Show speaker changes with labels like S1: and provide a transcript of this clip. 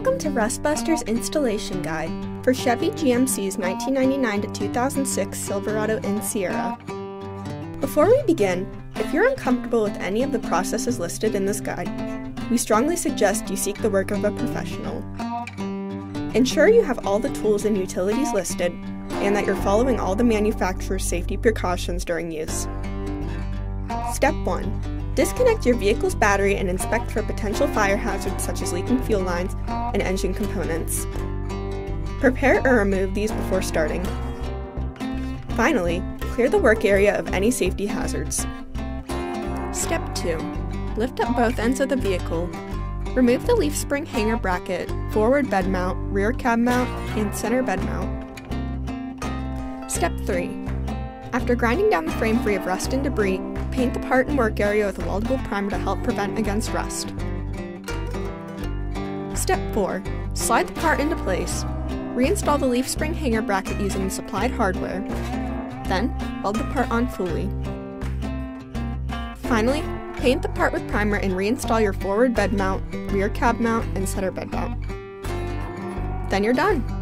S1: Welcome to Rustbuster's installation guide for Chevy GMC's 1999 to 2006 Silverado and Sierra. Before we begin, if you're uncomfortable with any of the processes listed in this guide, we strongly suggest you seek the work of a professional. Ensure you have all the tools and utilities listed and that you're following all the manufacturer's safety precautions during use. Step 1. Disconnect your vehicle's battery and inspect for potential fire hazards such as leaking fuel lines and engine components. Prepare or remove these before starting. Finally, clear the work area of any safety hazards. Step 2. Lift up both ends of the vehicle. Remove the leaf spring hanger bracket, forward bed mount, rear cab mount, and center bed mount. Step 3. After grinding down the frame free of rust and debris, paint the part and work area with a weldable primer to help prevent against rust. Step 4. Slide the part into place. Reinstall the leaf spring hanger bracket using the supplied hardware. Then, weld the part on fully. Finally, paint the part with primer and reinstall your forward bed mount, rear cab mount, and center bed mount. Then you're done!